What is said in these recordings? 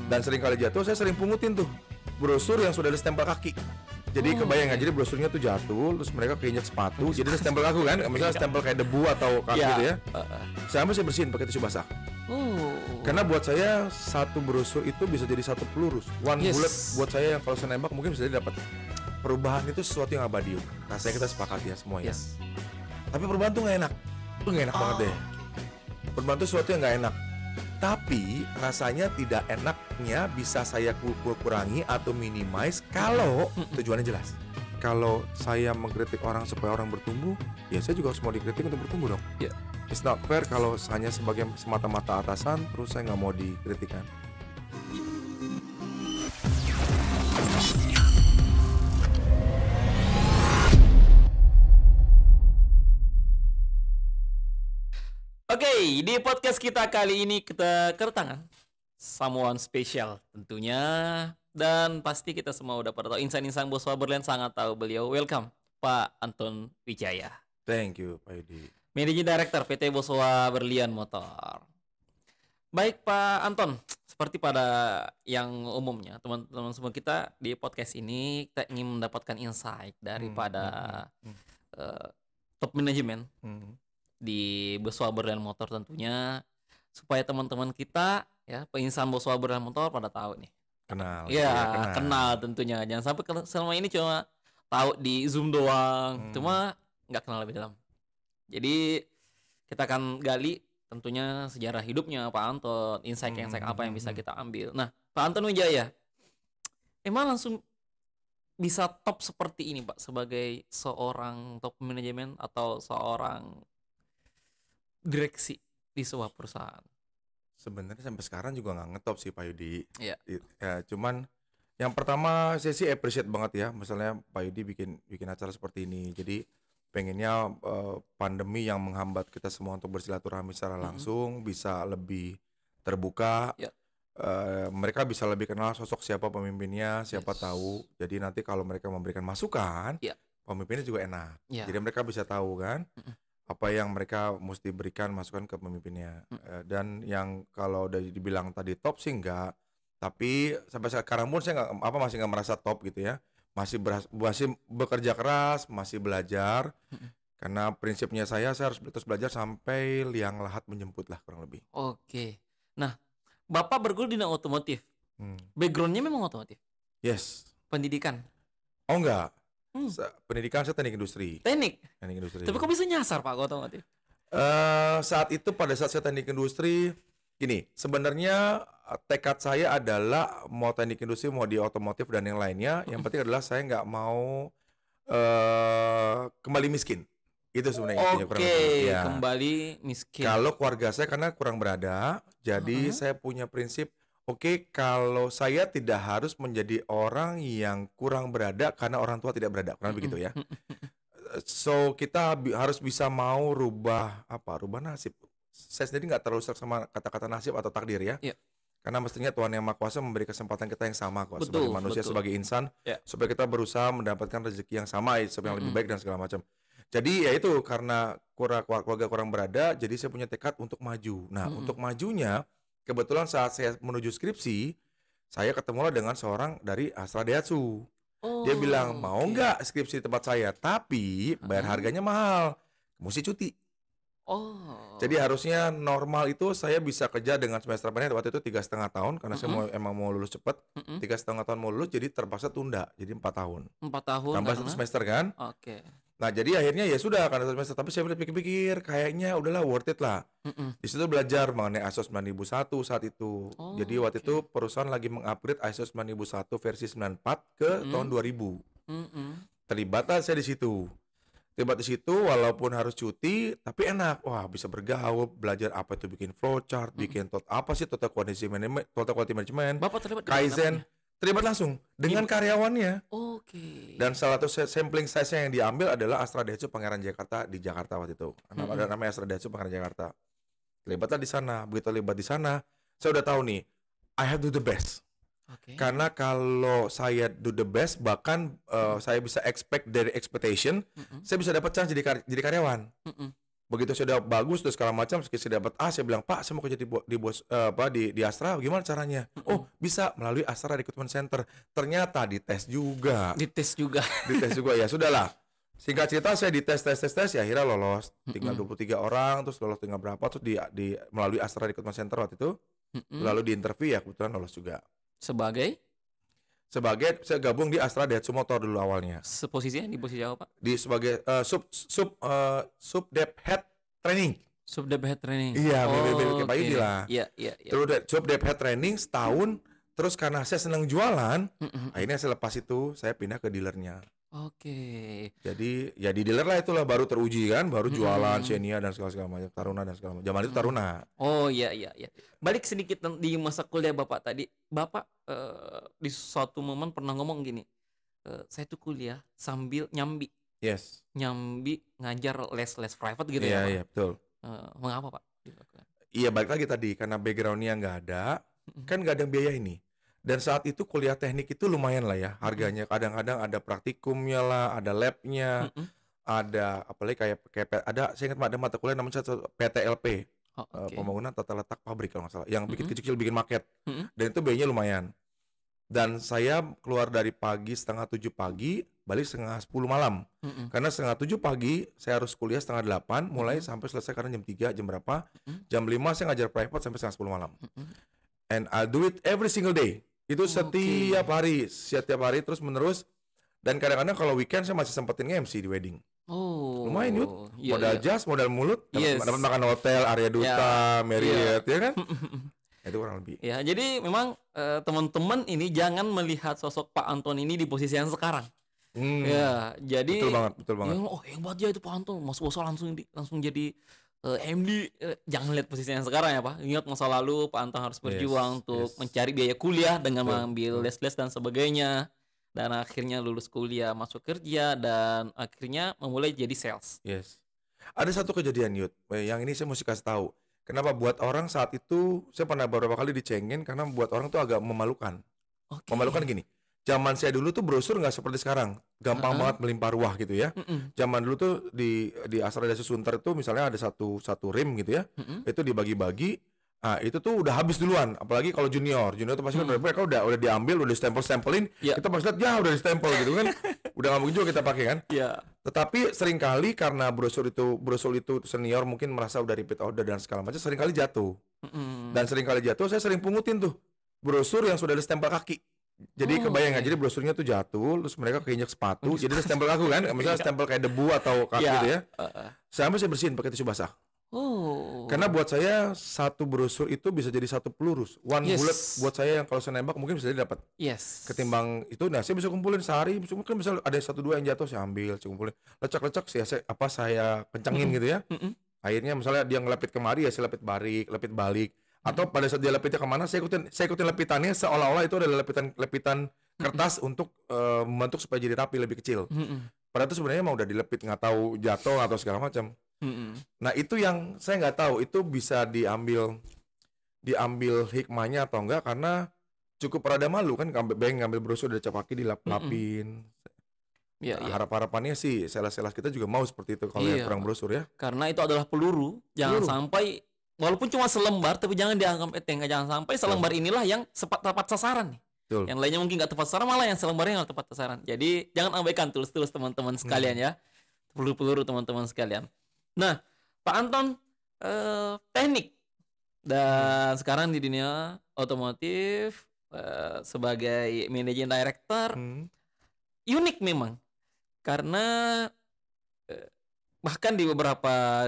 Dan sering kali jatuh, saya sering pungutin tuh brosur yang sudah ada stempel kaki. Jadi kebayang nggak? Jadi brosurnya tuh jatuh, terus mereka keinjak sepatu, jadi ada stempel aku kan, misalnya stempel kayak debu atau kaki gitu ya. Saya bersihin pakai tisu basah. Karena buat saya satu brosur itu bisa jadi satu peluru. One bullet buat saya yang kalau saya nembak mungkin bisa jadi dapat. Perubahan itu sesuatu yang abadi. Rasanya kita sepakat ya semuanya. Tapi perubahan tuh nggak enak. Itu nggak enak banget deh. Perubahan tuh sesuatu yang nggak enak. Tapi rasanya tidak enaknya bisa saya kurangi atau minimize kalau tujuannya jelas. Kalau saya mengkritik orang supaya orang bertumbuh, ya saya juga harus mau dikritik untuk bertumbuh dong. It's not fair kalau hanya sebagai semata-mata atasan terus saya nggak mau dikritikan. Oke, di podcast kita kali ini kita kedatangan someone special tentunya, dan pasti kita semua udah pada tahu, insan-insan Boswa Berlian sangat tahu beliau. Welcome Pak Anton Wijaya. Thank you Pak Yudi. Managing Director PT Boswa Berlian Motor. Baik Pak Anton, seperti pada yang umumnya teman-teman semua kita di podcast ini kita ingin mendapatkan insight daripada top manajemen di Boswa Berlian Motor tentunya, supaya teman-teman kita ya penginsan Boswa Berlian Motor pada tahu nih. Kenal. Kenal tentunya. Jangan sampai selama ini cuma tahu di Zoom doang, cuma nggak kenal lebih dalam. Jadi kita akan gali tentunya sejarah hidupnya Pak Anton, insight apa yang bisa kita ambil. Nah, Pak Anton Wijaya, emang langsung bisa top seperti ini Pak sebagai seorang top manajemen atau seorang direksi di sebuah perusahaan? Sebenarnya sampai sekarang juga nggak ngetop sih Pak Yudi. Iya. Ya, cuman yang pertama saya sih appreciate banget ya, misalnya Pak Yudi bikin acara seperti ini. Jadi pengennya pandemi yang menghambat kita semua untuk bersilaturahmi secara langsung bisa lebih terbuka. Mereka bisa lebih kenal sosok siapa pemimpinnya, siapa tahu. Jadi nanti kalau mereka memberikan masukan, pemimpinnya juga enak. Jadi mereka bisa tahu kan apa yang mereka mesti berikan masukan ke pemimpinnya. Dan yang kalau udah dibilang tadi top sih enggak, tapi sampai sekarang pun saya masih nggak merasa top gitu ya. Masih bekerja keras, masih belajar. Karena prinsipnya saya harus terus belajar sampai liang lahat menjemput lah kurang lebih. Oke. Nah, Bapak bergelut di otomotif. Backgroundnya memang otomotif? Yes. Pendidikan? Oh enggak. Pendidikan saya teknik industri. Teknik industri. Tapi kok bisa nyasar Pak ke otomotif? Pada saat saya teknik industri, gini, sebenarnya tekad saya adalah mau teknik industri, mau di otomotif dan yang lainnya. Yang penting adalah saya nggak mau kembali miskin. Itu sebenarnya intinya kurang lebih. Ya. Kembali miskin. Kalau keluarga saya karena kurang berada, jadi saya punya prinsip. Oke, kalau saya tidak harus menjadi orang yang kurang berada karena orang tua tidak berada, kurang begitu ya. So kita harus bisa mau rubah nasib. Saya sendiri nggak terlalu serak sama kata-kata nasib atau takdir ya. Karena mestinya Tuhan Yang Maha Kuasa memberi kesempatan kita yang sama kok, sebagai manusia, sebagai insan, supaya kita berusaha mendapatkan rezeki yang sama, yang lebih baik dan segala macam. Jadi ya itu karena keluarga kurang berada, jadi saya punya tekad untuk maju. Nah, untuk majunya kebetulan saat saya menuju skripsi, saya ketemulah dengan seorang dari Astra Daihatsu. Dia bilang, mau nggak skripsi di tempat saya? Tapi bayar harganya mahal, mesti cuti. Jadi harusnya normal itu saya bisa kerja dengan semester pendek waktu itu 3,5 tahun karena saya emang mau lulus cepat. 3,5 tahun mau lulus, jadi terpaksa tunda, jadi 4 tahun. 4 tahun. Tambah 1 semester kan? Nah jadi akhirnya ya sudah karena 1 semester, tapi saya pikir-pikir kayaknya udahlah worth it lah. Di situ belajar mengenai ISO 9001 saat itu. Jadi waktu itu perusahaan lagi mengupgrade ISO 9001 versi 94 ke tahun 2000. Terlibatlah saya di situ. Terlibat di situ walaupun harus cuti, tapi enak. Wah, bisa bergaul, belajar apa itu bikin flowchart, bikin total quality management, Bapak terlibat Kaizen. Terlibat langsung dengan karyawannya. Dan salah satu sampling size yang diambil adalah Astra Daihatsu Pangeran Jakarta di Jakarta waktu itu. Ada namanya Astra Daihatsu Pangeran Jakarta. Terlibatlah di sana. Begitu terlibat di sana, saya udah tahu nih, I have to do the best. Karena kalau saya do the best, bahkan saya bisa expect dari expectation, saya bisa dapat chance jadi karyawan. Begitu saya udah bagus terus segala macam, saya dapat A, saya bilang, "Pak, saya mau kerja di bos di Astra, gimana caranya?" "Oh, bisa melalui Astra Recruitment Center." Ternyata dites juga. Dites juga. Dites juga, ya sudahlah. Singkat cerita saya dites, ya akhirnya lolos. Tinggal Mm-mm. 23 orang, terus lolos tinggal berapa, terus di melalui Astra Recruitment Center waktu itu, Mm-mm. lalu di interview ya kebetulan lolos juga. Sebagai Sebagai saya gabung di Astra Daihatsu Motor dulu awalnya. posisinya di posisi apa, Pak? Di sebagai sub dev head training. Subdep head training. Iya, mirip-mirip kayak Pak Oke. Yudi lah. Iya, iya, iya. Terus sub dev head training setahun, terus karena saya senang jualan, Mm-mm. akhirnya saya lepas itu, saya pindah ke dealernya. Oke. Jadi ya di dealer lah itulah baru teruji kan, baru jualan Mm-mm. Xenia dan segala macam, Taruna dan segala macam. Zaman itu Taruna. Oh iya, iya, iya. Balik sedikit di masa kuliah Bapak tadi. Bapak di suatu momen pernah ngomong gini, saya tuh kuliah sambil nyambi Yes. ngajar les private gitu Iya, ya, Pak. iya, betul. Mengapa, Pak? Dilakukan? Iya, balik lagi tadi karena backgroundnya nggak ada, kan nggak ada yang biaya ini. Dan saat itu kuliah teknik itu lumayan lah ya harganya. Kadang-kadang ada praktikumnya lah, ada labnya, Mm-mm. ada apalagi kayak ada saya ingat ada mata kuliah namanya PTLP, Oh, oke. pembangunan tata letak pabrik kalau nggak salah, yang bikin Mm-mm. kecil-kecil bikin maket. Mm-mm. Dan itu biayanya lumayan. Dan saya keluar dari pagi 6:30 pagi, balik 9:30 malam. Mm-mm. Karena 7:30 pagi saya harus kuliah 7:30 mulai sampai selesai karena jam 3, jam berapa? Jam 5 saya ngajar private sampai 9:30 malam. Mm-mm. And I do it every single day. Itu Oke. setiap hari terus menerus. Dan kadang-kadang kalau weekend saya masih sempetin MC di wedding. Oh. Lumayan Yud. Iya, Modal iya. jas, modal mulut, Yes. dapat makan hotel, Arya Duta, Marriott, ya kan? Itu kurang lebih. Ya, jadi memang teman-teman ini jangan melihat sosok Pak Anton ini di posisi yang sekarang. Ya, jadi Betul banget. oh hebat ya itu Pak Anton, Mas Boso langsung jadi MD. Jangan lihat posisi yang sekarang ya Pak. Ingat masa lalu Pak Anton harus berjuang untuk yes. mencari biaya kuliah dengan Betul, mengambil betul. les-les dan sebagainya. Dan akhirnya lulus kuliah, masuk kerja, dan akhirnya memulai jadi sales. Yes. Ada satu kejadian Yud, yang ini saya mesti kasih tahu. Kenapa buat orang saat itu, saya pernah beberapa kali dicengin karena buat orang tuh agak memalukan. Oke. Memalukan gini, zaman saya dulu tuh brosur nggak seperti sekarang, gampang banget melimpah ruah gitu ya. Mm-mm. Zaman dulu tuh di Astra Daihatsu Sunter itu misalnya ada satu rim gitu ya, Mm-mm. itu dibagi-bagi. Nah, itu tuh udah habis duluan, apalagi kalau junior tuh pasti kan mereka udah diambil, udah stempelin, Ya. kita pasti lihat ya udah stempel gitu kan, udah nggak mungkin juga kita pakai kan. Ya. Tetapi seringkali karena brosur itu senior mungkin merasa udah repeat order dan segala macam, seringkali jatuh. Mm-mm. Dan seringkali jatuh, saya sering pungutin tuh brosur yang sudah ada stempel kaki. Jadi Oh, kebayang nggak? oke. Jadi brosurnya tuh jatuh, terus mereka keinjek sepatu, jadi ada stempel aku kan, misalnya stempel kayak debu atau kaki Ya. gitu ya. Sampai saya bersihin pakai tisu basah. Oh. Karena buat saya satu brosur itu bisa jadi satu peluru. One Yes. bullet buat saya yang kalau saya nembak mungkin bisa jadi dapat. Yes. Ketimbang itu, nah saya bisa kumpulin sehari, mungkin bisa ada 1-2 yang jatuh saya ambil, saya kumpulin, lecak-lecak saya kencengin gitu ya. Mm-mm. Akhirnya misalnya dia ngelepit kemari ya saya lepit balik, atau pada saat dia lepitnya kemana saya ikutin lepitannya seolah-olah itu adalah lepitan kertas untuk membentuk supaya jadi rapi lebih kecil. Mm-mm. Padahal itu sebenarnya mau udah dilepit nggak tahu jatuh atau segala macam. Mm-mm. Nah itu yang saya nggak tahu itu bisa diambil hikmahnya atau enggak, karena cukup rada malu kan ngambil brosur dari cap kaki dilap-lapin. Iya, Nah, iya. harapannya sih sales-sales kita juga mau seperti itu kalau yang Iya, kurang Pak. brosur ya. Karena itu adalah peluru. Jangan Peluru. sampai walaupun cuma selembar tapi jangan dianggap enteng. Jangan sampai selembar inilah yang tepat sasaran nih. Betul. Yang lainnya mungkin nggak tepat sasaran, malah yang selembarnya nggak tepat sasaran. Jadi jangan abaikan tulus-tulus teman-teman sekalian ya. Peluru-peluru teman-teman sekalian. Nah, Pak Anton teknik dan sekarang di dunia otomotif sebagai managing director unik memang. Karena bahkan di beberapa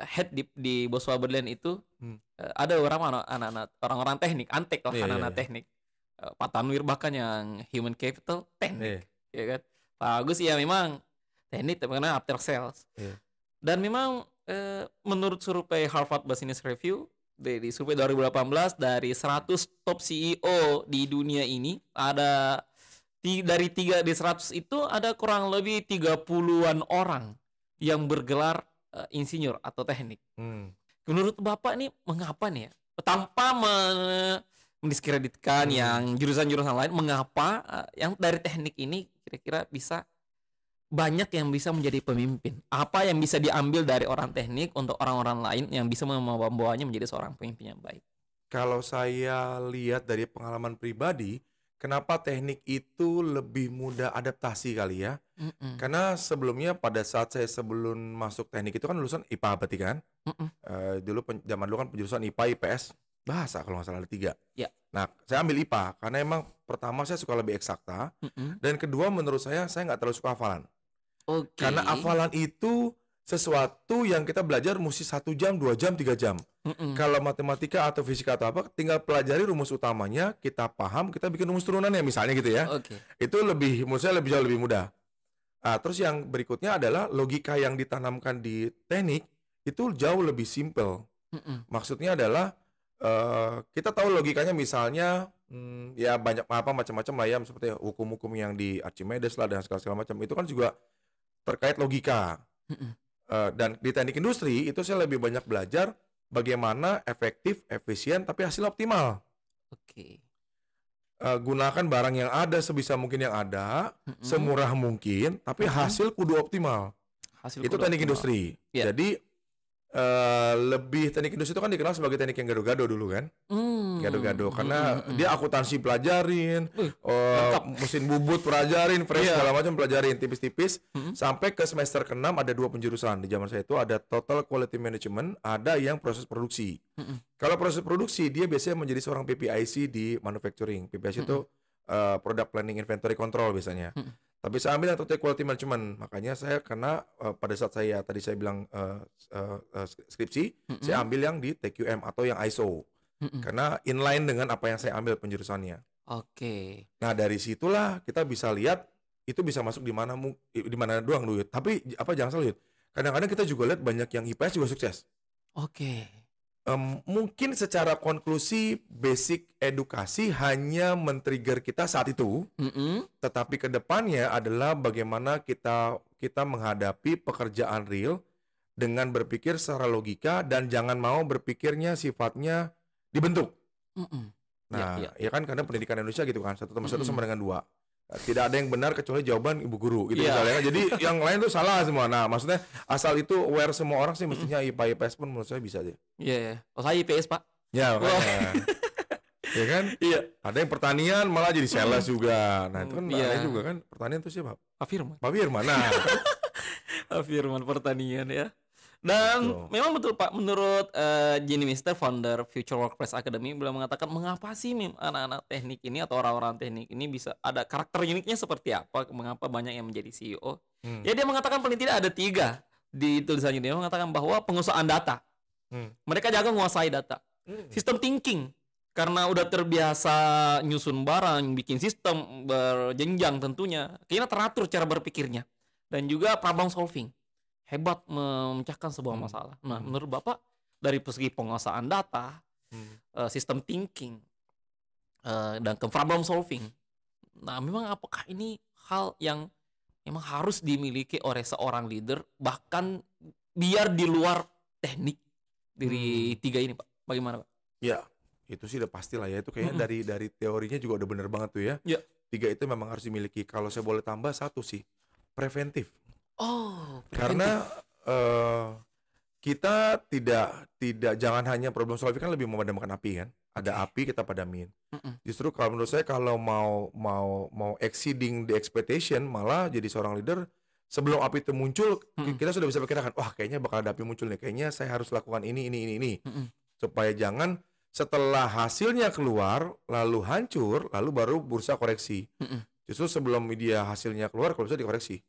head di Boswa Berlian itu ada anak-anak orang-orang teknik, antek lah, Iya, anak-anak iya. teknik. Pak Tanwir bahkan yang human capital teknik, Iya. ya kan. Pak Agus ya memang teknik tapi karena after sales. Iya. Dan memang menurut survei Harvard Business Review dari survei 2018 dari 100 top CEO di dunia ini ada dari 3 di 100 itu ada kurang lebih 30-an orang yang bergelar insinyur atau teknik. Menurut Bapak nih mengapa nih ya? Tanpa mendiskreditkan yang jurusan-jurusan lain, mengapa yang dari teknik ini kira-kira bisa banyak yang bisa menjadi pemimpin. Apa yang bisa diambil dari orang teknik untuk orang-orang lain yang bisa membawanya menjadi seorang pemimpin yang baik? Kalau saya lihat dari pengalaman pribadi, kenapa teknik itu lebih mudah adaptasi kali ya? Mhm, Karena sebelumnya pada saat saya sebelum masuk teknik itu kan lulusan IPA berarti kan? mhm, Dulu zaman dulu kan penjurusan IPA, IPS, bahasa kalau nggak salah ada 3. ya, Nah, saya ambil IPA karena emang pertama saya suka lebih eksakta mhm, dan kedua menurut saya nggak terlalu suka hafalan. oke, Karena hafalan itu sesuatu yang kita belajar mesti 1 jam, 2 jam, 3 jam. mhm, Kalau matematika atau fisika atau apa, tinggal pelajari rumus utamanya, kita paham, kita bikin rumus turunannya misalnya gitu ya. oke, Itu lebih, menurut saya lebih jauh lebih mudah. Terus yang berikutnya adalah logika yang ditanamkan di teknik itu jauh lebih simple. mhm, Maksudnya adalah kita tahu logikanya misalnya ya banyak apa macam-macam lah ya seperti hukum-hukum yang di Archimedes lah dan segala macam itu kan juga terkait logika. mhm, Dan di teknik industri itu saya lebih banyak belajar bagaimana efektif, efisien tapi hasil optimal. oke, Gunakan barang yang ada sebisa mungkin yang ada, mhm, semurah mungkin, tapi mhm, hasil kudu optimal. hasil Itu kudu teknik optimal. industri. Iya. Jadi lebih teknik industri itu kan dikenal sebagai teknik yang gado-gado dulu kan. Gado-gado karena dia Mhm. akuntansi pelajarin, Wih, lengkap. mesin bubut pelajarin, fresh Iya, segala macam pelajarin tipis-tipis mhm, sampai ke semester ke-6 ada 2 penjurusan. Di zaman saya itu ada Total Quality Management, ada yang proses produksi. mhm, Kalau proses produksi dia biasanya menjadi seorang PPIC di manufacturing. PPIC itu mhm, Product Planning Inventory Control biasanya. mhm, Tapi saya ambil yang Total Quality Management. Makanya saya karena pada saat saya tadi saya bilang skripsi, saya mhm, ambil yang di TQM atau yang ISO. mhm. Karena inline dengan apa yang saya ambil penjurusannya. Oke. Nah, dari situlah kita bisa lihat itu bisa masuk di mana doang duit. Tapi apa jangan salah Yud. Kadang-kadang kita juga lihat banyak yang IPS juga sukses. Oke. Mungkin secara konklusi basic edukasi hanya men-trigger kita saat itu, Mhm, tetapi ke depannya adalah bagaimana kita kita menghadapi pekerjaan real dengan berpikir secara logika dan jangan mau berpikirnya sifatnya dibentuk. mhm. Iya, Nah, iya. ya kan karena pendidikan Indonesia gitu kan, 1+1 sama Mhm. dengan 2. Tidak ada yang benar kecuali jawaban ibu guru gitu Iya. misalnya kan. Jadi yang lain tuh salah semua. Nah, maksudnya asal itu aware semua orang sih Mhm. mestinya IPA IPS pun menurut saya bisa deh. Iya, iya. Oh, saya IPS, Pak. Ya Wah. makanya. Ya kan? Iya. Ada yang pertanian malah jadi Mhm. sales juga. Nah, itu kan Iya. aneh juga kan. Pertanian tuh siapa? Pak Firman. Pak Firman. Nah, kan Pak Firman pertanian ya. Dan gitu. memang betul Pak, menurut Jenny Mister, founder Future Workplace Academy, beliau mengatakan mengapa sih anak-anak teknik ini atau orang-orang teknik ini bisa ada karakter uniknya seperti apa, mengapa banyak yang menjadi CEO. Hmm. Ya dia mengatakan paling tidak ada 3 di tulisannya. Dia mengatakan bahwa penguasaan data. Hmm. Mereka jago menguasai data. Hmm. Sistem thinking, karena udah terbiasa nyusun barang, bikin sistem berjenjang tentunya. Kayaknya teratur cara berpikirnya. Dan juga problem solving. Hebat memecahkan sebuah Hmm. masalah. Nah, Hmm. menurut Bapak dari segi penguasaan data, Hmm. sistem thinking, dan ke problem solving. Nah, memang apakah ini hal yang memang harus dimiliki oleh seorang leader bahkan biar di luar teknik dari 3 ini, Pak? Bagaimana, Pak? Ya, itu sih udah pasti lah ya. Itu kayaknya Mhm. dari teorinya juga udah bener banget tuh ya. Ya. 3 itu memang harus dimiliki. Kalau saya boleh tambah 1 sih, preventif. Oh, Karena preventif. kita tidak jangan hanya problem solving kan lebih memadamkan api kan. Ada Oke. api kita padamin. Mhm, Justru kalau menurut saya kalau mau exceeding the expectation malah jadi seorang leader sebelum api itu muncul mhm, kita sudah bisa perkirakan wah kayaknya bakal ada api muncul nih. Kayaknya saya harus lakukan ini mhm. supaya jangan setelah hasilnya keluar lalu hancur lalu baru berusaha koreksi. Mhm. Justru sebelum dia hasilnya keluar kalau bisa dikoreksi.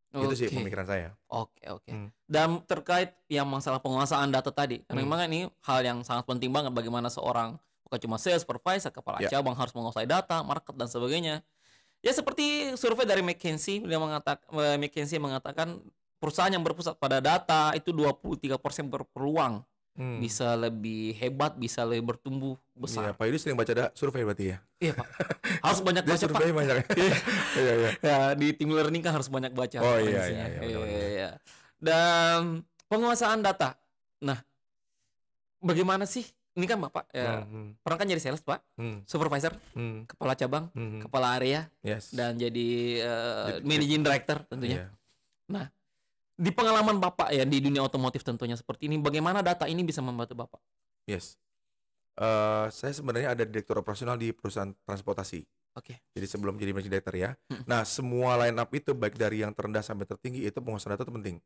Itu sih Oke. pemikiran saya. Oke, oke. Hmm. Dan terkait yang masalah penguasaan data tadi, kan Hmm. memang ini hal yang sangat penting banget bagaimana seorang bukan cuma sales, supervisor, kepala Ya. cabang harus menguasai data, market dan sebagainya. Ya seperti survei dari McKinsey, McKinsey mengatakan perusahaan yang berpusat pada data itu 23% berpeluang Hmm. bisa lebih hebat, bisa lebih bertumbuh Iya, besar. Pak Yudi sering baca survei berarti ya? Iya, Pak. Harus banyak Dia baca, Pak. survei banyak. Iya. Iya, iya. Ya, di tim learning kan harus banyak baca Oh iya, referensinya. iya, Iya, benar-benar. iya. Dan penguasaan data. Nah, bagaimana sih ini kan Bapak pernah kan jadi sales Pak, supervisor, kepala cabang, kepala area, Yes. dan jadi Jadi- managing director tentunya. Iya. Nah, di pengalaman Bapak ya di dunia otomotif tentunya seperti ini, bagaimana data ini bisa membantu Bapak? Yes. Saya sebenarnya ada direktur operasional di perusahaan transportasi. Oke. Jadi sebelum jadi managing director ya. Nah, semua line up itu baik dari yang terendah sampai tertinggi itu penguasaan data itu penting.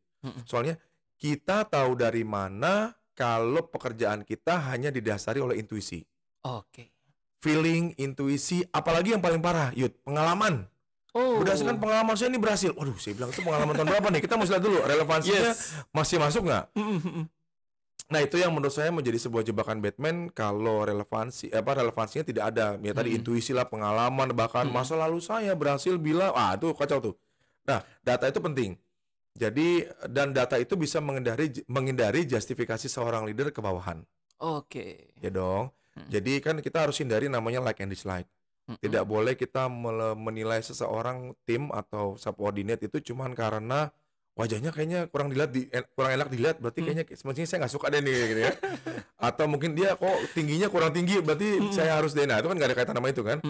Soalnya kita tahu dari mana kalau pekerjaan kita hanya didasari oleh intuisi. Oke. Feeling, intuisi, apalagi yang paling parah, Yud, pengalaman. Oh. Berdasarkan pengalaman saya ini berhasil. Waduh, saya bilang itu pengalaman tahun berapa nih? Kita mesti lihat dulu relevansinya masih masuk nggak? Nah, itu yang menurut saya menjadi sebuah jebakan Batman kalau relevansinya tidak ada. Ya tadi intuisi lah, pengalaman, bahkan masa lalu saya berhasil bila, itu kacau tuh. Nah, data itu penting. Jadi dan data itu bisa menghindari justifikasi seorang leader ke bawahan. Oke. Ya dong. Jadi kan kita harus hindari namanya like and dislike. Tidak boleh kita menilai seseorang tim atau subordinate itu cuman karena wajahnya kayaknya kurang enak dilihat, berarti kayaknya semestinya saya nggak suka deh nih gitu ya. Atau mungkin dia kok tingginya kurang tinggi, berarti saya harus deh. Nah, itu kan nggak ada kaitan sama itu kan.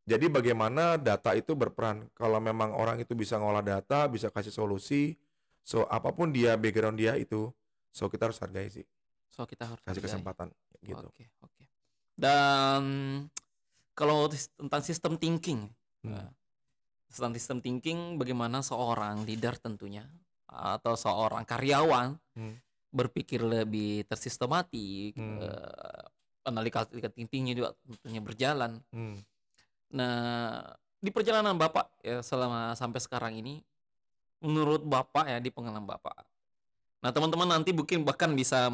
Jadi bagaimana data itu berperan. Kalau memang orang itu bisa ngolah data, bisa kasih solusi, so apapun dia background dia itu, so kita harus hargai sih. So kita harus Kasih hargai. kesempatan gitu. Oke. Dan kalau tentang sistem thinking, tentang sistem thinking, bagaimana seorang leader tentunya atau seorang karyawan berpikir lebih tersistematik, analisa thinkingnya juga tentunya berjalan. Nah, di perjalanan Bapak ya selama sampai sekarang ini, menurut Bapak ya di pengalaman Bapak. Nah, teman-teman nanti mungkin bahkan bisa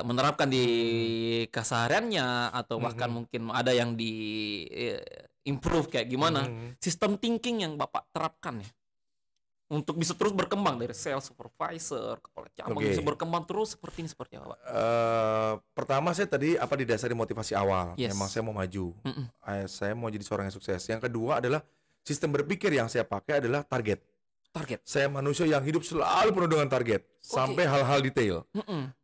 menerapkan di kesehariannya atau bahkan mungkin ada yang di improve kayak gimana sistem thinking yang Bapak terapkan ya untuk bisa terus berkembang dari sales supervisor, kepala cabang bisa berkembang terus seperti ini seperti apa Pak? Pertama saya tadi didasari motivasi awal. Memang saya mau maju. Saya mau jadi seorang yang sukses. Yang kedua adalah sistem berpikir yang saya pakai adalah target. Saya manusia yang hidup selalu penuh dengan target sampai hal-hal detail.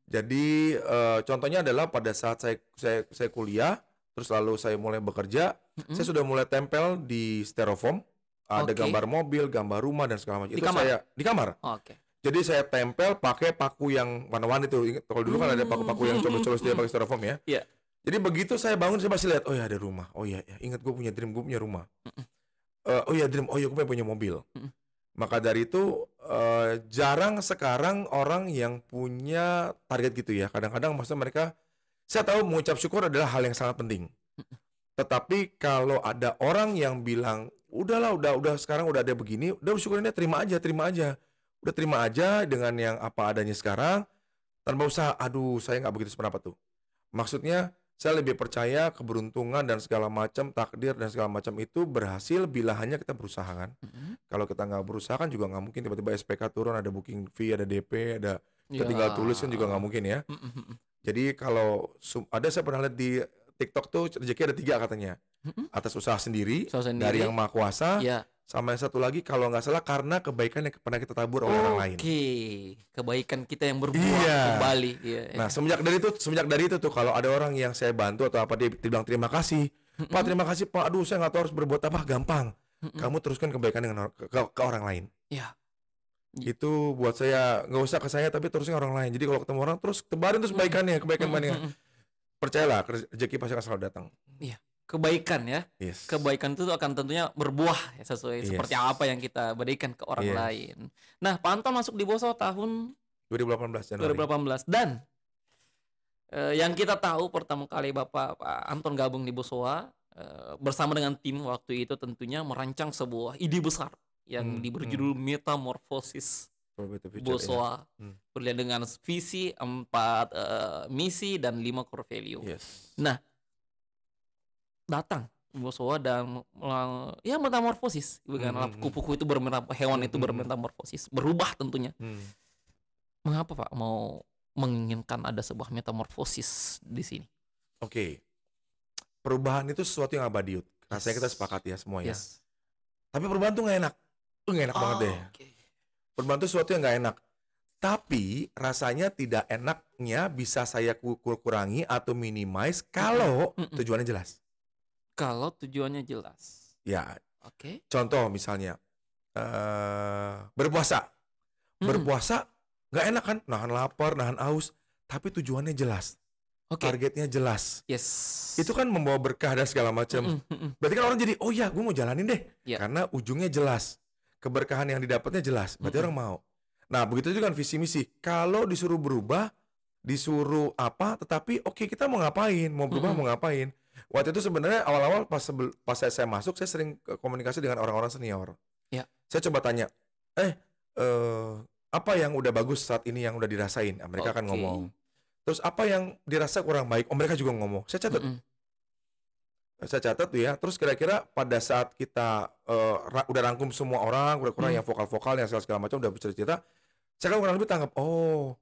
Jadi contohnya adalah pada saat saya kuliah, terus lalu saya mulai bekerja, saya sudah mulai tempel di styrofoam, ada gambar mobil, gambar rumah dan segala macam. Itu saya di kamar. Jadi saya tempel pakai paku yang warna-warni itu. Ingat kalau dulu kan ada paku-paku yang colos-colos dia pakai styrofoam ya. Jadi begitu saya bangun saya pasti lihat, oh ya ada rumah. Oh ya, ingat gue punya dream, gue punya rumah. Oh ya dream, oh ya gue punya mobil. Maka dari itu jarang sekarang orang yang punya target gitu ya. Kadang-kadang maksudnya mereka, saya tahu mengucap syukur adalah hal yang sangat penting. Tetapi kalau ada orang yang bilang, udahlah, udah sekarang udah ada begini, udah syukurinnya terima aja. Udah terima aja dengan yang apa adanya sekarang, tanpa usah, aduh saya nggak begitu sependapat tuh. Maksudnya saya lebih percaya keberuntungan dan segala macam, takdir dan segala macam itu berhasil bila hanya kita berusaha kan. Kalau kita nggak berusaha kan juga nggak mungkin tiba-tiba SPK turun, ada booking fee, ada DP, ada kita tinggal tulis kan juga nggak mungkin ya. Jadi kalau saya pernah lihat di TikTok tuh rezeki ada 3 katanya. Atas usaha sendiri, dari yang maha kuasa, sama yang satu lagi kalau nggak salah karena kebaikan yang pernah kita tabur oleh orang lain. Kebaikan kita yang berbuah kembali. Nah, semenjak dari itu tuh kalau ada orang yang saya bantu atau apa dia bilang terima kasih. Pak, terima kasih Pak. Aduh, saya nggak tahu harus berbuat apa. Gampang. Kamu teruskan kebaikan dengan ke orang lain. Itu buat saya, nggak usah ke saya tapi terusnya orang lain. Jadi kalau ketemu orang terus tebarin terus kebaikannya. Percayalah, rezeki pasti akan selalu datang. Kebaikan ya, kebaikan itu akan tentunya berbuah ya, sesuai seperti apa yang kita berikan ke orang lain. Nah, Pak Anton masuk di Boso tahun 2018 dan yang kita tahu pertama kali Pak Anton gabung di Bosowa bersama dengan tim waktu itu tentunya merancang sebuah ide besar yang berjudul Metamorphosis Bosowa, berlian dengan visi 4 misi dan 5 core value. Nah, datang Bosowa dan metamorfosis, bukan kupu-kupu itu hewan itu bermetamorfosis, berubah tentunya. Mengapa Pak mau menginginkan ada sebuah metamorfosis di sini? Perubahan itu sesuatu yang abadi. Rasanya kita sepakat ya semua ya. Tapi perubahan tuh nggak enak, banget deh. Perubahan itu sesuatu yang nggak enak. Tapi rasanya tidak enaknya bisa saya kurangi atau minimize kalau tujuannya jelas. Kalau tujuannya jelas. Ya, Oke. contoh misalnya berpuasa. Berpuasa nggak enak kan, nahan lapar, nahan haus, tapi tujuannya jelas. Oke. Targetnya jelas. Yes. Itu kan membawa berkah dan segala macam. Berarti kan orang jadi, oh ya, gue mau jalanin deh. Ya. Karena ujungnya jelas. Keberkahan yang didapatnya jelas. Berarti orang mau. Nah, begitu juga kan visi misi. Kalau disuruh berubah, disuruh apa, tetapi oke, kita mau ngapain? Mau berubah mau ngapain? Waktu itu sebenarnya awal-awal pas saya masuk, saya sering komunikasi dengan orang-orang senior. Ya. Saya coba tanya, apa yang udah bagus saat ini yang udah dirasain? Nah, mereka akan ngomong. Terus apa yang dirasa kurang baik? Oh, mereka juga ngomong. Saya catat. Saya catat tuh ya. Terus kira-kira pada saat kita udah rangkum semua orang, kurang-kurang yang vokal-vokal, yang segala macam udah bercerita, saya kan kurang lebih tanggap. Oh,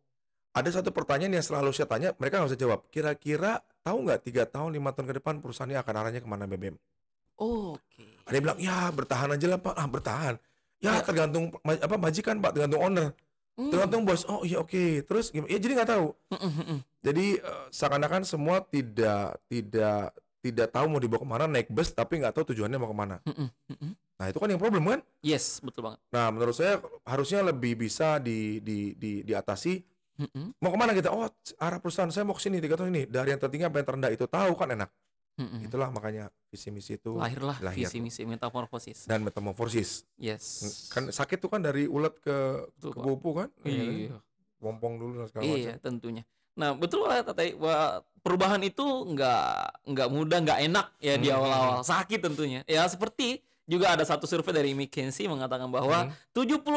ada satu pertanyaan yang selalu saya tanya, mereka nggak usah jawab. Kira-kira tahu nggak 3 tahun, 5 tahun ke depan perusahaan ini akan arahnya kemana BBM? Oke. Ada yang bilang, ya bertahan aja lah Pak. Bertahan. Ya tergantung majikan Pak, tergantung owner. Tergantung bos. Oh iya oke. Terus gimana? Ya jadi nggak tahu. Jadi seakan-akan semua tidak tahu mau dibawa kemana, naik bus tapi nggak tahu tujuannya mau kemana. Nah itu kan yang problem kan? Yes, betul banget. Nah menurut saya harusnya lebih bisa diatasi. Mau kemana kita? Oh arah perusahaan saya mau ke sini 3 tahun ini. Dari yang tertinggi sampai yang terendah itu tahu kan enak. Itulah makanya visi misi itu lahir. Visi misi metamorfosis. Dan metamorfosis. Yes. Kan sakit tuh kan dari ulet ke kupu kan? Iya. Wompong dulu dan segala macam. Iya tentunya. Nah betul lah Tata, perubahan itu nggak mudah, nggak enak ya di awal-awal, sakit tentunya. Ya seperti juga ada satu survei dari McKinsey mengatakan bahwa 70%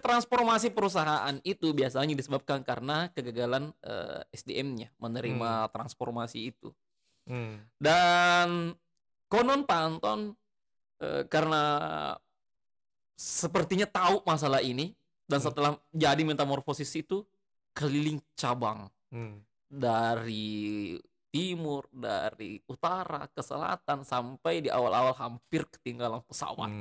transformasi perusahaan itu biasanya disebabkan karena kegagalan SDM-nya menerima transformasi itu. Dan konon Pak Anton karena sepertinya tahu masalah ini dan setelah jadi metamorfosis itu keliling cabang dari timur, dari utara ke selatan sampai di awal-awal hampir ketinggalan pesawat.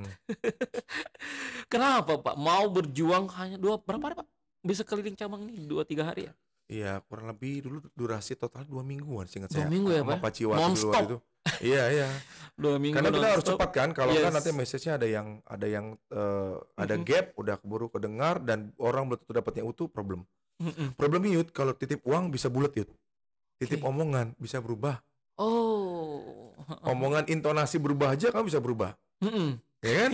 Kenapa Pak? Mau berjuang hanya berapa hari Pak? Bisa keliling cabang ini 2-3 hari ya? Iya, kurang lebih dulu durasi total 2 mingguan seingat 2 saya. minggu ya Pak? Non-stop itu. Iya. 2 minggu. Karena kita harus cepat kan, kalau kan nanti message-nya ada gap, udah keburu kedengar dan orang belum tentu dapatnya utuh, problem. Problemnya Yud, kalau titip uang bisa bulat Yud. Titip omongan bisa berubah. Oh. Omongan intonasi berubah aja kamu bisa berubah. Ya kan?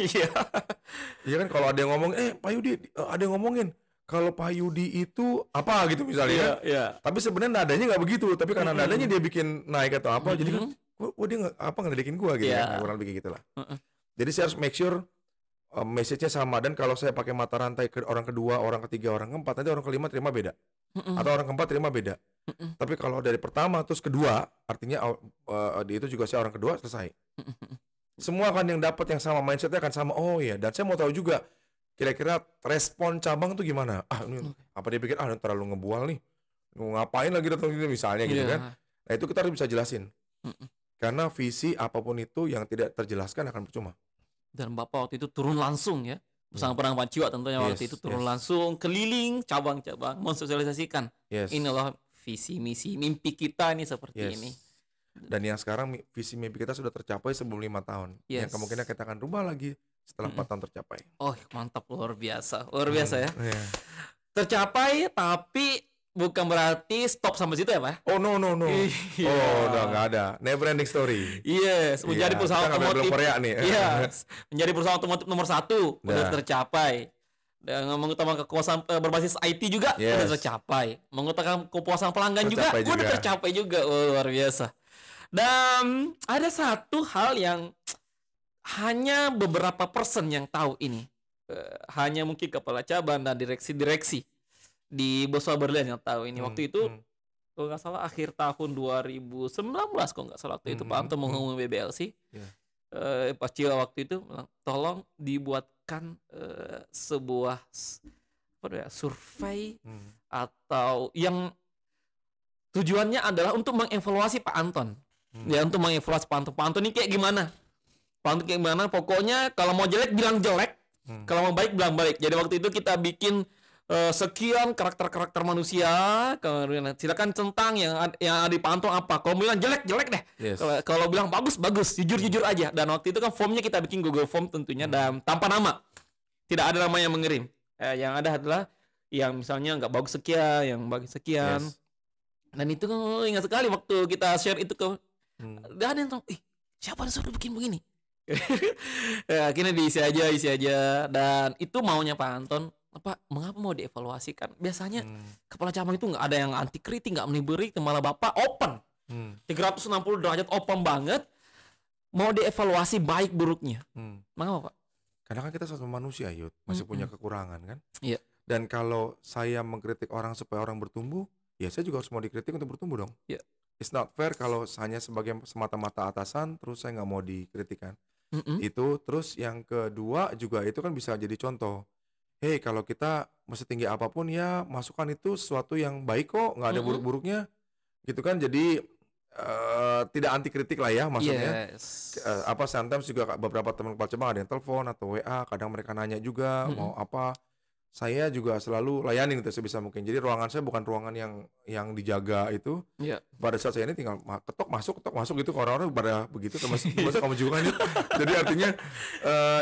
Iya kan kalau ada yang ngomong, Pak Yudi, ada yang ngomongin kalau Pak Yudi itu apa gitu misalnya kan. Tapi sebenarnya nadanya nggak begitu, tapi karena nadanya dia bikin naik atau apa, jadi kan dia ngeledekin gua gitu kan, kurang lebih gitulah. Jadi saya harus make sure message-nya sama, dan kalau saya pakai mata rantai ke orang kedua, orang ketiga, orang keempat, nanti orang kelima terima beda. Atau orang keempat terima beda. Tapi kalau dari pertama terus kedua, artinya itu juga saya orang kedua selesai. Semua kan yang dapat yang sama, mindsetnya akan sama. Oh iya, dan saya mau tahu juga kira-kira respon cabang tuh gimana? Ini apa dia pikir ini terlalu ngebual nih. Ngapain lagi datang sini misalnya gitu kan. Nah, itu kita harus bisa jelasin. Karena visi apapun itu yang tidak terjelaskan akan percuma. Dan Bapak waktu itu turun langsung ya. Bersama Perang Paciwa tentunya waktu itu turun langsung keliling cabang-cabang mensosialisasikan. Ini loh visi misi mimpi kita ini seperti ini. Dan yang sekarang visi mimpi kita sudah tercapai sebelum 5 tahun. Yang kemungkinan kita akan rubah lagi setelah 4 tahun tercapai. Oh mantap, luar biasa ya. Tercapai tapi bukan berarti stop sampai situ ya Pak? Oh no. Oh udah nggak ada, never ending story. Yes, menjadi perusahaan otomotif Korea nih. Yes, menjadi perusahaan otomotif nomor 1 udah tercapai. Dan mengutamakan kepuasan berbasis IT juga udah tercapai. Mengutamakan kepuasan pelanggan juga udah tercapai juga. Oh, luar biasa. Dan ada satu hal yang hanya beberapa persen yang tahu ini. Hanya mungkin kepala cabang dan direksi-direksi di Boswa Berlian yang tahu ini. Waktu itu kalau nggak salah akhir tahun 2019 kalau nggak salah waktu itu Pak Anto mengumumkan BBLC. Pak Cio waktu itu tolong dibuatkan sebuah survei atau yang tujuannya adalah untuk mengevaluasi Pak Anton. Ya, untuk mengevaluasi Pak Anton. Pak Anton ini kayak gimana? Pak Anton kayak gimana? Pokoknya kalau mau jelek bilang jelek, kalau mau baik bilang baik. Jadi waktu itu kita bikin sekian karakter-karakter manusia, kemudian silakan centang yang dipantau apa. Kalau bilang jelek deh. Yes. Kalau bilang bagus, jujur aja. Dan waktu itu kan formnya kita bikin Google Form tentunya dan tanpa nama. Tidak ada nama yang mengirim. Yang ada adalah yang misalnya nggak bagus sekian, yang bagus sekian. Yes. Dan itu kan ingat sekali waktu kita share itu ke nggak ada yang tahu, siapa yang suruh bikin begini. Ya, akhirnya isi aja dan itu maunya Pak Anton. Mengapa mau dievaluasi kan? Biasanya kepala cabang itu nggak ada yang anti kritik, nggak meniberi, malah Bapak open. 360 derajat open banget. Mau dievaluasi baik buruknya. Mengapa Pak? Karena kan kita sesama manusia, Yud, masih punya kekurangan kan? Iya. Dan kalau saya mengkritik orang supaya orang bertumbuh, ya saya juga harus mau dikritik untuk bertumbuh dong. Iya. It's not fair kalau hanya sebagai semata-mata atasan, terus saya nggak mau dikritikan. Itu terus yang kedua juga itu kan bisa jadi contoh. Hey, kalau kita masih tinggi apapun ya masukan itu sesuatu yang baik kok, nggak ada buruk-buruknya, gitu kan? Jadi tidak anti kritik lah ya maksudnya. Yes. Sometimes juga beberapa teman kepala cabang ada yang telepon atau WA, kadang mereka nanya juga mau apa. Saya juga selalu layanin gitu sebisa mungkin. Jadi ruangan saya bukan ruangan yang dijaga itu. Iya. Pada saat saya ini tinggal ketok masuk gitu, orang-orang pada begitu termasuk kamu juga kan. Jadi artinya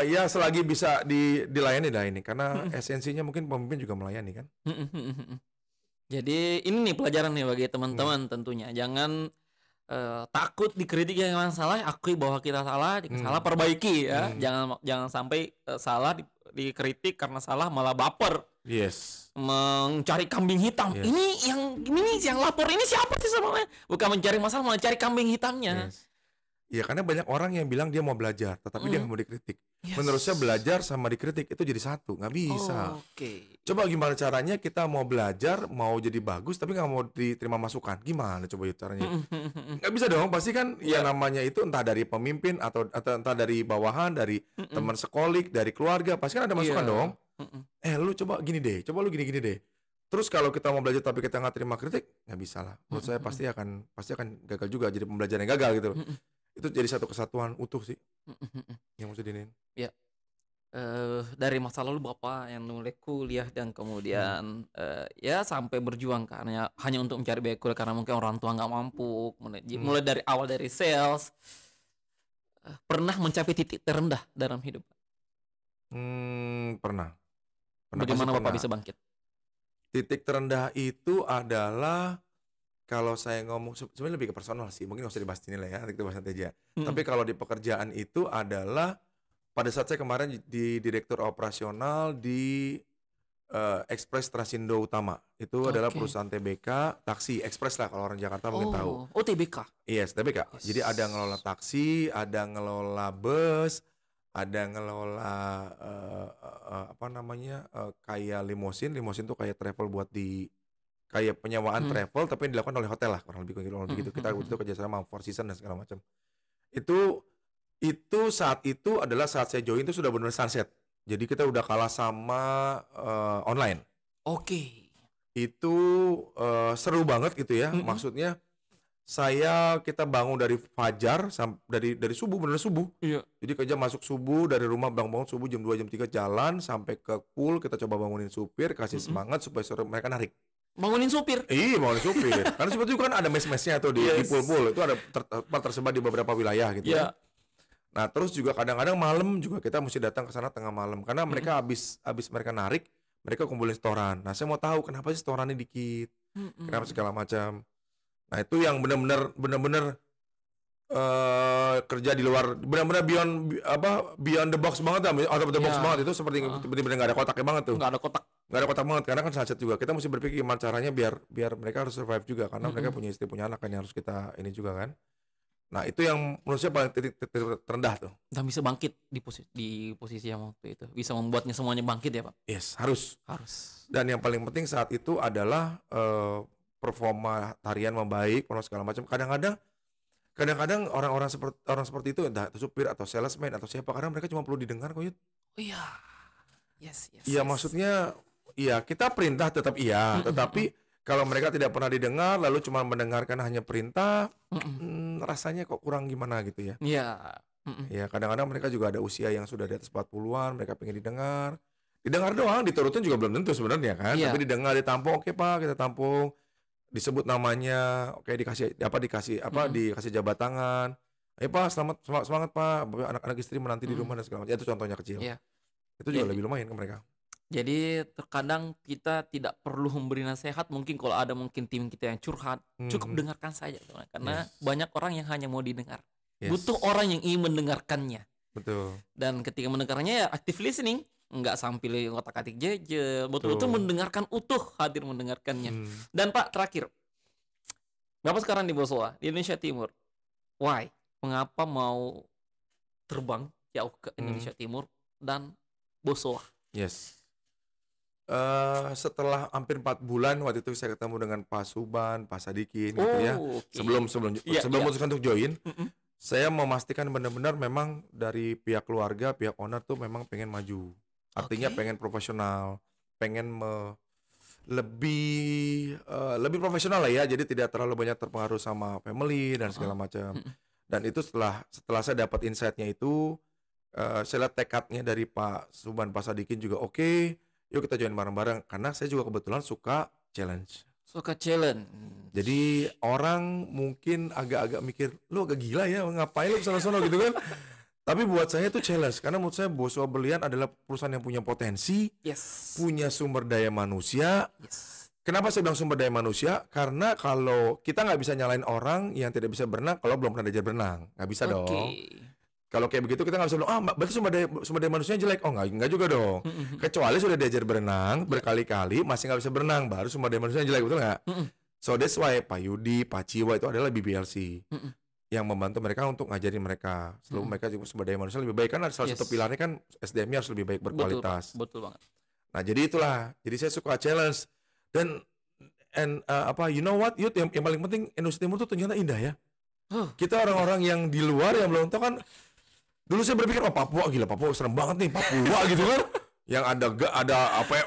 ya selagi bisa dilayani lah ini karena esensinya mungkin pemimpin juga melayani kan. Jadi ini nih pelajaran nih bagi teman-teman tentunya. Jangan takut dikritik yang salah, akui bahwa kita salah, salah perbaiki ya. Jangan sampai salah dikritik karena salah malah baper. Yes. Mencari kambing hitam. Yes. Ini yang lapor ini siapa sih sebenarnya? Bukan mencari masalah, malah cari kambing hitamnya. Yes. Ya karena banyak orang yang bilang dia mau belajar, tetapi dia nggak mau dikritik. Yes. Menurut saya belajar sama dikritik itu jadi satu, nggak bisa. Oke. Coba gimana caranya kita mau belajar, mau jadi bagus, tapi nggak mau diterima masukan. Gimana coba itu caranya? Nggak bisa dong, pasti kan ya namanya itu entah dari pemimpin atau entah dari bawahan, dari teman sekolik, dari keluarga, pasti kan ada masukan dong. Lu coba gini deh, coba lu gini-gini deh. Terus kalau kita mau belajar tapi kita nggak terima kritik, nggak bisa lah. Menurut saya pasti akan gagal juga, jadi pembelajaran yang gagal gitu. Itu jadi satu kesatuan utuh sih yang mesti diinin. Ya. Dari masa lalu Bapak yang mulai kuliah dan kemudian ya sampai berjuang karena hanya untuk mencari biaya kuliah karena mungkin orang tua nggak mampu. Mulai dari awal dari sales, pernah mencapai titik terendah dalam hidup? Pernah. Bagaimana Bapak bisa bangkit? Titik terendah itu adalah kalau saya ngomong sebenarnya lebih ke personal sih, mungkin nggak usah dibahas ini lah ya, nanti kita bahas nanti aja. Tapi kalau di pekerjaan itu adalah pada saat saya kemarin di direktur operasional di Express Trasindo Utama, itu adalah perusahaan TBK taksi Express lah kalau orang Jakarta mungkin tahu. Oh TBK. Yes, TBK. Yes. Jadi ada ngelola taksi, ada ngelola bus, ada ngelola kayak limosin tuh kayak travel buat kayak penyewaan travel tapi yang dilakukan oleh hotel lah kurang lebih gitu. Kita itu kerjasama Four Seasons dan segala macam. Itu saat itu adalah saat saya join itu sudah benar sunset. Jadi kita udah kalah sama online. Oke. Itu seru banget gitu ya. Maksudnya kita bangun dari fajar dari subuh, benar subuh. Iya. Jadi kerja masuk subuh dari rumah, bangun subuh jam 2 jam 3 jalan sampai ke pool, kita coba bangunin supir, kasih semangat supaya mereka narik. Bangunin supir. Iya, bangunin supir. Karena seperti itu kan ada mes-mesnya tuh di pool-pool. Itu ada tersebar di beberapa wilayah gitu ya. Nah, terus juga kadang-kadang malam juga kita mesti datang ke sana tengah malam karena mereka habis mereka narik, mereka kumpulin setoran. Nah, saya mau tahu kenapa sih setorannya dikit. Kenapa segala macam. Nah, itu yang benar-benar kerja di luar, benar-benar beyond the box banget, out of the box banget. Itu seperti benar-benar nggak ada kotaknya banget tuh. Nggak ada kotak banget karena kan sunset juga. Kita mesti berpikir gimana caranya biar mereka harus survive juga karena mereka punya istri, punya anak kan yang harus kita ini juga kan. Nah, itu yang menurut saya paling titik terendah tuh. Dan bisa bangkit di posisi yang waktu itu. Bisa membuatnya semuanya bangkit ya, Pak? Yes, harus. Dan yang paling penting saat itu adalah performa tarian membaik, segala macam. Kadang-kadang orang seperti itu entah itu supir atau salesman atau siapa, kadang mereka cuma perlu didengar kok, Yud. Oh iya. Yes. Iya, maksudnya iya, kita perintah tetap iya, tetapi kalau mereka tidak pernah didengar lalu cuma mendengarkan hanya perintah, rasanya kok kurang gimana gitu ya. Iya. Ya, kadang-kadang mereka juga ada usia yang sudah di atas 40-an, mereka pengen didengar. Didengar doang, diturutin juga belum tentu sebenarnya kan. Iya. Tapi didengar, ditampung, oke Pak, kita tampung. Disebut namanya, oke dikasih dikasih jabat tangan. Ayo Pak, semangat Pak, anak-anak istri menanti di rumah dan segala macam. Itu contohnya kecil. Iya. Itu juga Jadi lebih lumayan ke mereka. jadi terkadang kita tidak perlu memberi nasihat, mungkin kalau ada mungkin tim kita yang curhat, cukup dengarkan saja teman. Karena Yes. banyak orang yang hanya mau didengar. Yes. Butuh orang yang ingin mendengarkannya. Betul. Dan ketika mendengarnya ya active listening, nggak sambil ngotak-atik jeje, betul-betul Betul. mendengarkan utuh, hadir mendengarkannya. Hmm. Dan Pak, terakhir, Bapak sekarang di Bosowa, di Indonesia Timur. Why? Mengapa mau terbang jauh ke Indonesia Timur dan Bosowa? Yes. Setelah hampir 4 bulan waktu itu saya ketemu dengan Pak Suban, Pak Sadikin gitu ya. oke. Sebelum Iya, iya. memutuskan untuk join, Mm-mm. saya memastikan benar-benar memang dari pihak keluarga, pihak owner tuh memang pengen maju. Artinya Oke. pengen profesional, pengen lebih profesional lah ya. Jadi tidak terlalu banyak terpengaruh sama family dan segala macam. Mm-mm. Dan itu setelah saya dapat insight-nya itu, saya lihat tekadnya dari Pak Suban, Pak Sadikin juga oke. Yuk kita join bareng-bareng karena saya juga kebetulan suka challenge. Suka challenge. Jadi orang mungkin agak-agak mikir, lu agak gila ya, ngapain lu sana-sana gitu kan. Tapi buat saya itu challenge karena menurut saya Bosowa Berlian adalah perusahaan yang punya potensi, Yes. punya sumber daya manusia. Yes. Kenapa saya bilang sumber daya manusia? Karena kalau kita nggak bisa nyalain orang yang tidak bisa berenang kalau belum pernah diajar berenang, nggak bisa Oke. dong. Kalau kayak begitu kita nggak bisa bilang, berarti sumber daya manusianya jelek. Oh nggak juga dong. Mm-mm. Kecuali sudah diajar berenang berkali-kali masih nggak bisa berenang, baru sumber daya manusianya jelek, betul nggak? Mm-mm. So that's why Pak Yudi, Pak Ciwa itu adalah BBLC Mm-mm. yang membantu mereka untuk ngajarin mereka. Selalu mereka juga sumber daya manusia lebih baik kan ada salah Yes. satu pilarnya kan SDM-nya harus lebih baik Betul, Pak. berkualitas. Betul banget. Nah jadi itulah, jadi saya suka challenge dan you know what, Yud, yang paling penting Indonesia Timur tuh ternyata indah ya. Kita orang-orang yang di luar yang belum tahu kan. Dulu saya berpikir, oh Papua gila, Papua serem banget nih, Papua gitu kan. Yang ada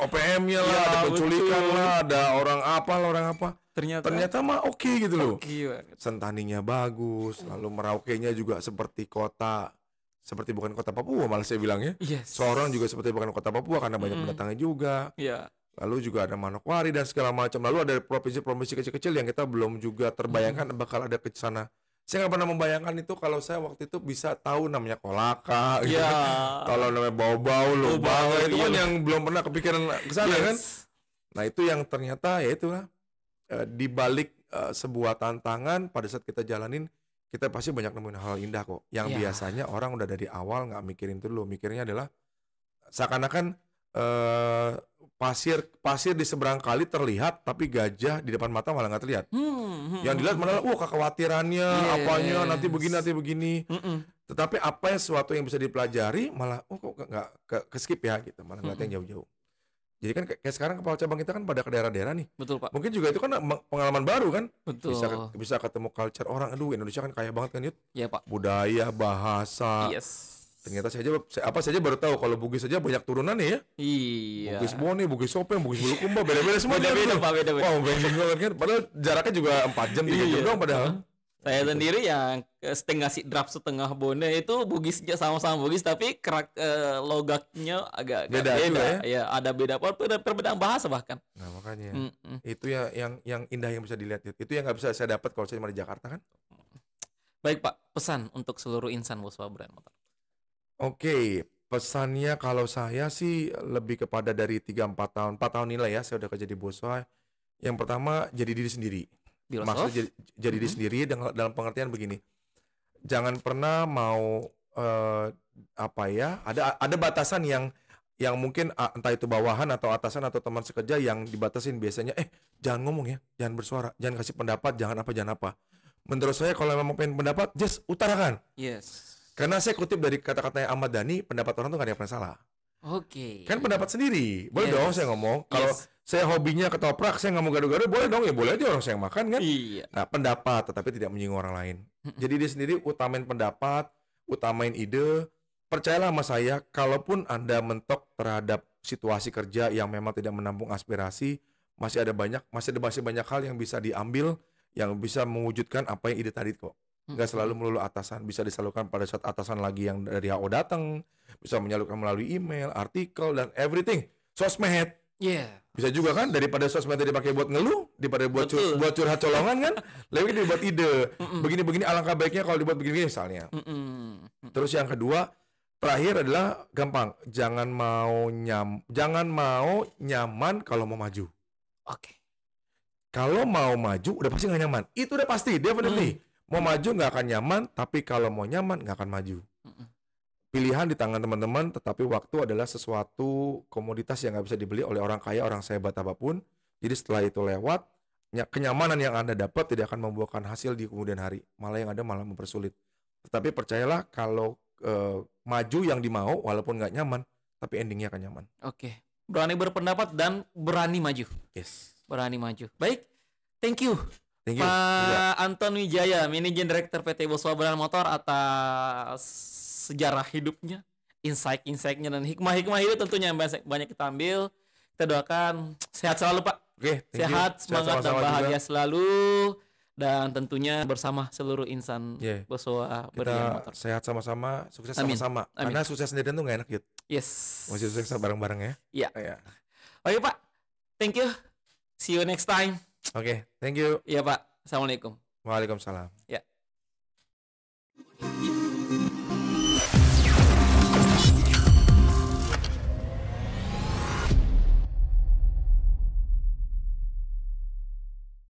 OPM-nya lah, Ya, ada penculikan betul. lah, ada orang apa. Ternyata mah oke gitu loh. Oke banget. Sentaninya bagus, lalu Merauke-nya juga seperti bukan kota Papua malah saya bilang ya. Yes. Sorong juga seperti bukan kota Papua karena banyak pendatangnya juga. Ya. Lalu juga ada Manokwari dan segala macam. Lalu ada provinsi-provinsi kecil-kecil yang kita belum juga terbayangkan bakal ada ke sana. Saya nggak pernah membayangkan itu kalau saya waktu itu bisa tahu namanya Kolaka, gitu Ya. kan. Kalau namanya Bau-Bau, Lubang, itu kan yang belum pernah kepikiran ke sana kan. Nah itu yang ternyata ya itulah di balik sebuah tantangan pada saat kita jalanin kita pasti banyak nemuin hal indah kok. Yang Ya. biasanya orang udah dari awal nggak mikirin itu dulu, mikirnya adalah seakan-akan pasir di seberang kali terlihat tapi gajah di depan mata malah nggak terlihat. Yang dilihat malah kekhawatirannya, apanya nanti begini. Tetapi apa yang sesuatu yang bisa dipelajari malah kok nggak ke skip ya gitu, malah ngeliat yang jauh-jauh. Jadi kan kayak sekarang kepala cabang kita kan pada ke daerah-daerah nih. Betul, Pak. Mungkin juga itu kan pengalaman baru kan. Betul. Bisa ketemu culture orang. Aduh, Indonesia kan kaya banget kan, Yud. Ya, Pak. Budaya, bahasa. Yes. Ternyata apa saja baru tahu kalau Bugis saja banyak turunan nih ya. Iya. Bugis Boni, Bugis Sopeng, Bugis Bulukumba, beda-beda semua. Beda-beda, Pak, beda-beda. Wow, beda banget kan. Padahal jaraknya juga 4 jam, 3 jam doang padahal. Saya sendiri yang setengah sidrap setengah Bone itu Bugisnya sama-sama Bugis tapi logatnya agak Beda beda. juga ya? Ya, ada beda perbedaan bahasa bahkan. Nah makanya itu ya yang indah yang bisa dilihat. Itu yang nggak bisa saya dapat kalau saya cuma di Jakarta kan. Baik Pak, pesan untuk seluruh insan Bosowa Brand Motor. Oke, pesannya kalau saya sih lebih kepada dari 3-4 tahun. 4 tahun inilah ya saya udah kerja di Bosowa. Yang pertama jadi diri sendiri. Maksudnya jadi diri sendiri dalam pengertian begini. Jangan pernah mau ada batasan yang mungkin entah itu bawahan atau atasan atau teman sekerja yang dibatasin biasanya jangan ngomong ya, jangan bersuara, jangan kasih pendapat, jangan apa. Menurut saya kalau memang pengen pendapat, just utarakan. Yes. Karena saya kutip dari kata-katanya Ahmad Dhani, pendapat orang tuh gak ada yang pernah salah. Oke. Kan pendapat sendiri, boleh dong saya ngomong. Kalau saya hobinya ketoprak, saya nggak mau gaduh-gaduh, boleh dong ya, boleh aja orang saya yang makan kan. Iya. Nah pendapat, tetapi tidak menyinggung orang lain. Jadi dia sendiri utamain pendapat, utamain ide. Percayalah sama saya, kalaupun Anda mentok terhadap situasi kerja yang memang tidak menampung aspirasi, masih ada banyak hal yang bisa diambil, yang bisa mewujudkan apa yang ide tadi kok. Nggak selalu melulu atasan, bisa disalurkan pada saat atasan lagi yang dari HO datang, bisa menyalurkan melalui email, artikel, dan everything. Sosmed. Iya. Bisa juga kan, daripada sosmednya dipakai buat ngeluh, daripada buat Betul. buat curhat colongan kan, lebih dibuat ide. Begini-begini alangkah baiknya kalau dibuat begini misalnya. Terus yang kedua, terakhir adalah gampang, jangan mau nyaman kalau mau maju. Oke. Kalau mau maju udah pasti nggak nyaman. Itu udah pasti, definitely. Mau maju nggak akan nyaman, tapi kalau mau nyaman nggak akan maju. Pilihan di tangan teman-teman, tetapi waktu adalah sesuatu komoditas yang nggak bisa dibeli oleh orang kaya, orang sehebat apapun. Jadi setelah itu lewat, kenyamanan yang Anda dapat tidak akan membuahkan hasil di kemudian hari. Malah yang ada malah mempersulit. Tetapi percayalah kalau maju yang dimau, walaupun nggak nyaman, tapi endingnya akan nyaman. Oke. Berani berpendapat dan berani maju. Yes. Berani maju. Baik. Thank you. Thank you. Pak Anton Wijaya, Managing Director PT Boswa Brand Motor, atas sejarah hidupnya, insight-insightnya, dan hikmah-hikmah hidup tentunya yang banyak kita ambil. Kita doakan sehat selalu, Pak. Oke, thank you. Sehat, semangat, dan sama-sama bahagia juga. selalu. Dan tentunya bersama seluruh insan Yeah. Boswa Kita Brand Motor. sehat sama-sama, sukses Amin. sama-sama. Amin. Karena sukses sendirian tuh nggak enak, Yud. Yes. Masih sukses bareng-bareng ya. Iya. Iya. Oke, Pak. Thank you. See you next time. Oke, thank you. Iya, Pak. Assalamualaikum. Waalaikumsalam. Ya.